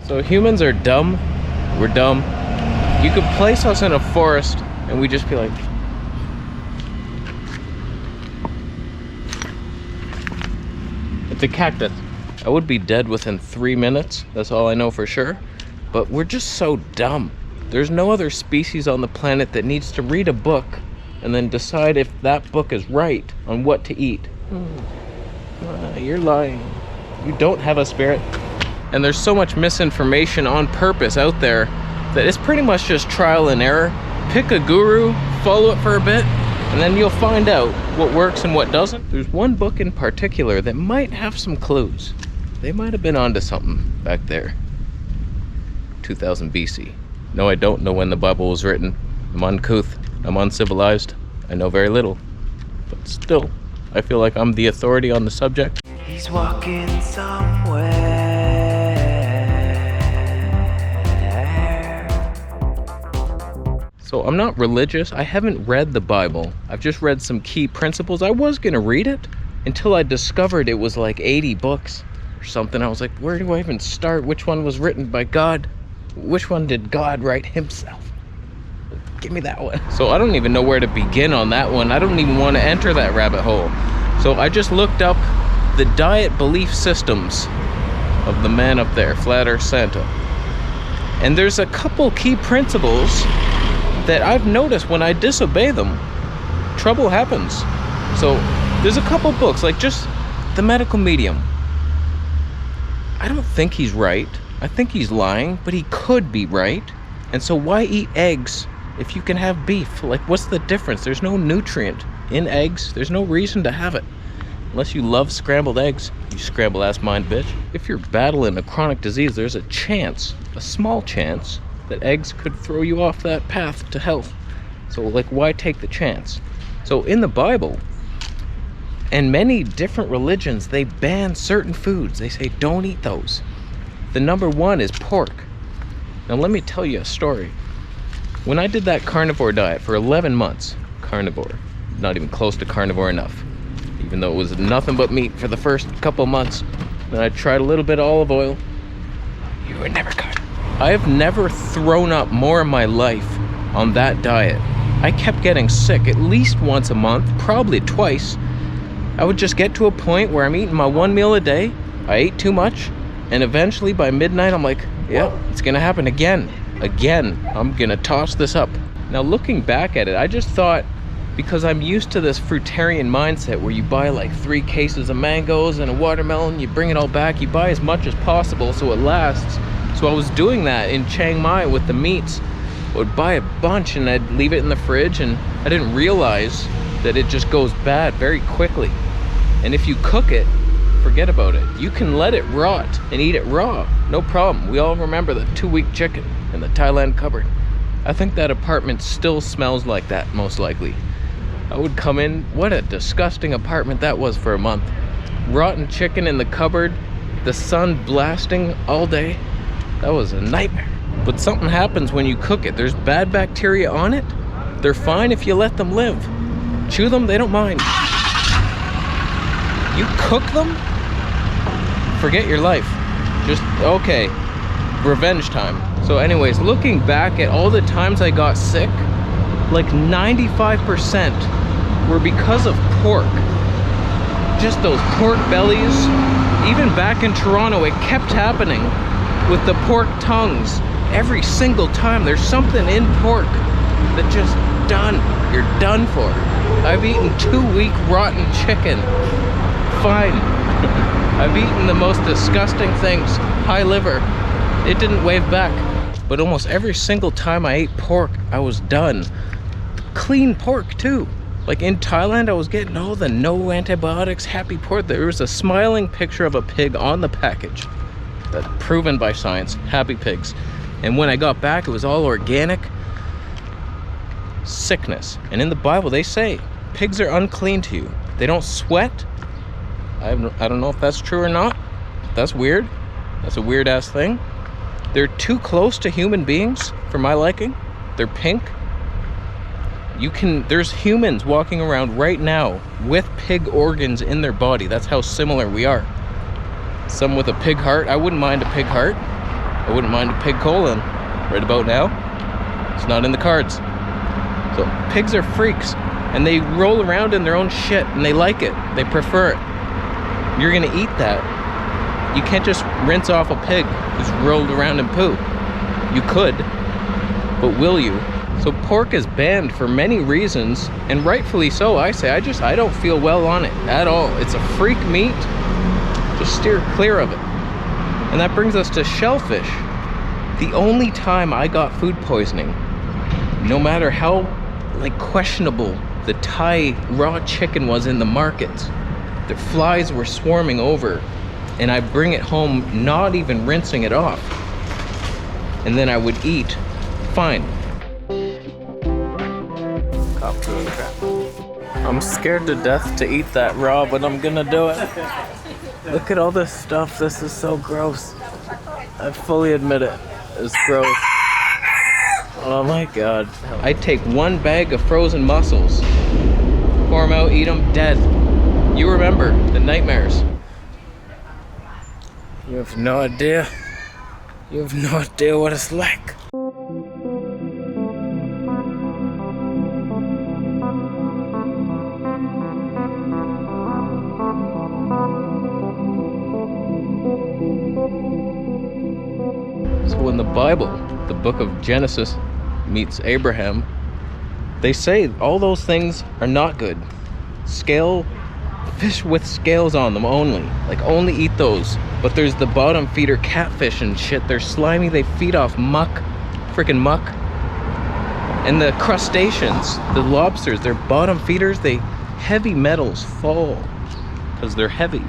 So humans are dumb. We're dumb. You could place us in a forest and we'd just be like... It's a cactus. I would be dead within 3 minutes. That's all I know for sure. But we're just so dumb. There's no other species on the planet that needs to read a book and then decide if that book is right on what to eat. You're lying. You don't have a spirit. And there's so much misinformation on purpose out there that it's pretty much just trial and error. Pick a guru, follow it for a bit, and then you'll find out what works and what doesn't. There's one book in particular that might have some clues. They might have been onto something back there. 2000 BC. No, I don't know when the Bible was written. I'm uncouth. I'm uncivilized. I know very little. But still, I feel like I'm the authority on the subject. He's walking somewhere. So I'm not religious. I haven't read the Bible. I've just read some key principles. I was gonna read it until I discovered it was like 80 books or something. I was like, where do I even start? Which one was written by God? Which one did God write himself? Give me that one. So I don't even know where to begin on that one. I don't even want to enter that rabbit hole. So I just looked up the diet belief systems of the man up there, Flat Earth Santa. And there's a couple key principles that I've noticed when I disobey them, trouble happens. So there's a couple books, like just The Medical Medium. I don't think he's right. I think he's lying, but he could be right. And so why eat eggs if you can have beef? Like, what's the difference? There's no nutrient in eggs. There's no reason to have it. Unless you love scrambled eggs, you scramble-ass mind bitch. If you're battling a chronic disease, there's a chance, a small chance, that eggs could throw you off that path to health. So, like, why take the chance? So in the Bible, and many different religions, they ban certain foods. They say, don't eat those. The number one is pork. Now let me tell you a story. When I did that carnivore diet for 11 months, carnivore, not even close to carnivore enough, even though it was nothing but meat for the first couple months, then I tried a little bit of olive oil. You were never caught. I have never thrown up more in my life on that diet. I kept getting sick at least once a month, probably twice. I would just get to a point where I'm eating my one meal a day. I ate too much. And eventually by midnight, I'm like, yeah, it's gonna happen again. I'm gonna toss this up. Now looking back at it, I just thought, because I'm used to this fruitarian mindset where you buy like 3 cases of mangoes and a watermelon, you bring it all back, you buy as much as possible so it lasts. So I was doing that in Chiang Mai with the meats. I would buy a bunch and I'd leave it in the fridge, and I didn't realize that it just goes bad very quickly. And if you cook it, forget about it. You can let it rot and eat it raw, no problem. We all remember the 2-week chicken in the Thailand cupboard. I think that apartment still smells like that, most likely. I would come in, what a disgusting apartment that was for a month. Rotten chicken in the cupboard, the sun blasting all day. That was a nightmare. But something happens when you cook it. There's bad bacteria on it. They're fine if you let them live. Chew them, they don't mind. You cook them? Forget your life. Just, okay, revenge time. So anyways, looking back at all the times I got sick, like 95% were because of pork. Just those pork bellies. Even back in Toronto, it kept happening with the pork tongues. Every single time, there's something in pork that just done. You're done for. I've eaten 2-week rotten chicken. Fine. I've eaten the most disgusting things. High liver. It didn't wave back. But almost every single time I ate pork, I was done. Clean pork too. Like in Thailand, I was getting all the no antibiotics, happy pork. There was a smiling picture of a pig on the package. That's proven by science. Happy pigs. And when I got back, it was all organic. Sickness. And in the Bible, they say pigs are unclean to you. They don't sweat. I don't know if that's true or not. That's weird. That's a weird ass thing. They're too close to human beings for my liking. They're pink. There's humans walking around right now with pig organs in their body. That's how similar we are. Some with a pig heart. I wouldn't mind a pig heart. I wouldn't mind a pig colon. Right about now, it's not in the cards. So pigs are freaks, and they roll around in their own shit, and they like it. They prefer it. You're gonna eat that. You can't just rinse off a pig who's rolled around in poo. You could, but will you? So pork is banned for many reasons, and rightfully so, I say. I don't feel well on it at all. It's a freak meat. Just steer clear of it. And that brings us to shellfish. The only time I got food poisoning, no matter how questionable the Thai raw chicken was in the markets, the flies were swarming over, and I bring it home not even rinsing it off, and then I would eat fine. I'm scared to death to eat that raw, but I'm gonna do it. Look at all this stuff. This is so gross. I fully admit it. It's gross. Oh my god. I take one bag of frozen mussels, pour them out, eat them, dead. You remember the nightmares. You have no idea. You have no idea what it's like. So when the Bible, the book of Genesis, meets Abraham, they say all those things are not good. Fish with scales on them only. Only eat those. But there's the bottom feeder catfish and shit. They're slimy, they feed off muck. Freaking muck. And the crustaceans, the lobsters, they're bottom feeders. Heavy metals fall because they're heavy.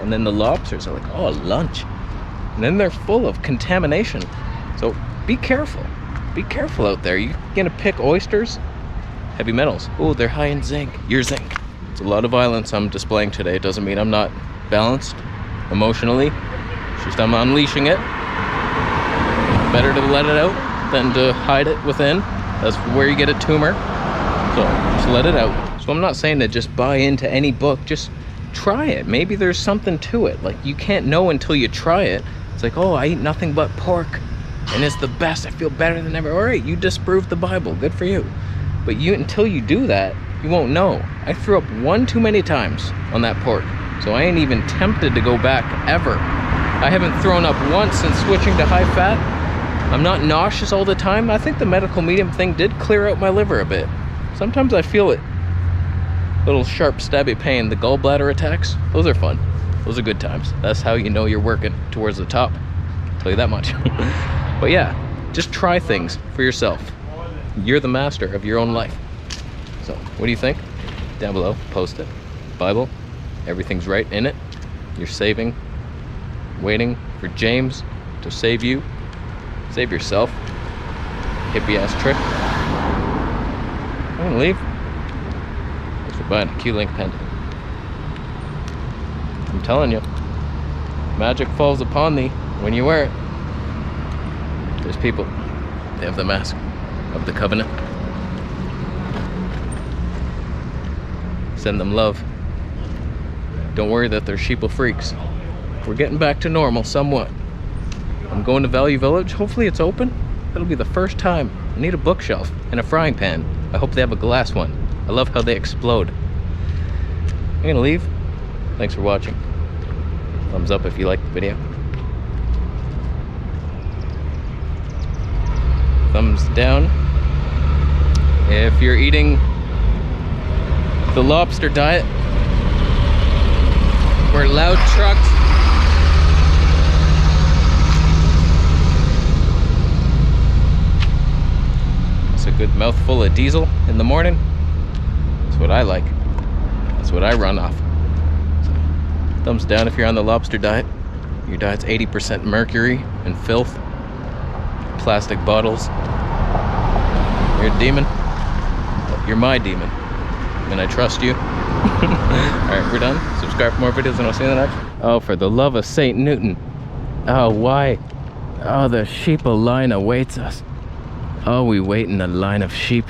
And then the lobsters are like, oh, lunch. And then they're full of contamination. So be careful. Be careful out there. You're gonna pick oysters? Heavy metals. Oh, they're high in zinc. Your zinc. It's a lot of violence I'm displaying today. It doesn't mean I'm not balanced emotionally. It's just I'm unleashing it. Better to let it out than to hide it within. That's where you get a tumor. So just let it out. So I'm not saying to just buy into any book. Just try it. Maybe there's something to it. You can't know until you try it. It's oh, I eat nothing but pork and it's the best. I feel better than ever. All right, you disproved the Bible. Good for you. But until you do that, you won't know. I threw up one too many times on that pork, so I ain't even tempted to go back ever. I haven't thrown up once since switching to high fat. I'm not nauseous all the time. I think the medical medium thing did clear out my liver a bit. Sometimes I feel it. Little sharp stabby pain. The gallbladder attacks, those are fun. Those are good times. That's how you know you're working towards the top. I'll tell you that much. But yeah, just try things for yourself. You're the master of your own life. So what do you think? Down below, post it. Bible, everything's right in it. You're saving, waiting for James to save you. Save yourself. Hippie ass trick. I'm gonna leave. Thanks for buying a Q-Link pendant. I'm telling you, magic falls upon thee when you wear it. There's people, they have the mask of the covenant. Send them love. Don't worry that they're sheeple freaks. We're getting back to normal somewhat. I'm going to Value Village. Hopefully it's open. That'll be the first time. I need a bookshelf and a frying pan. I hope they have a glass one. I love how they explode. I'm gonna leave. Thanks for watching. Thumbs up if you liked the video. Thumbs down if you're eating the lobster diet. We're loud trucks. It's a good mouthful of diesel in the morning. That's what I like. That's what I run off. So, thumbs down if you're on the lobster diet. Your diet's 80% mercury and filth. Plastic bottles. You're a demon. You're my demon. And I trust you. Alright, we're done. Subscribe for more videos and I'll see you in the next one. Oh, for the love of St. Newton. Oh, why? Oh, the sheeple line awaits us. Oh, we wait in the line of sheep.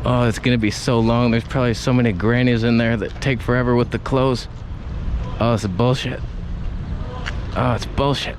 Oh, it's gonna be so long. There's probably so many grannies in there that take forever with the clothes. Oh, it's bullshit. Oh, it's bullshit.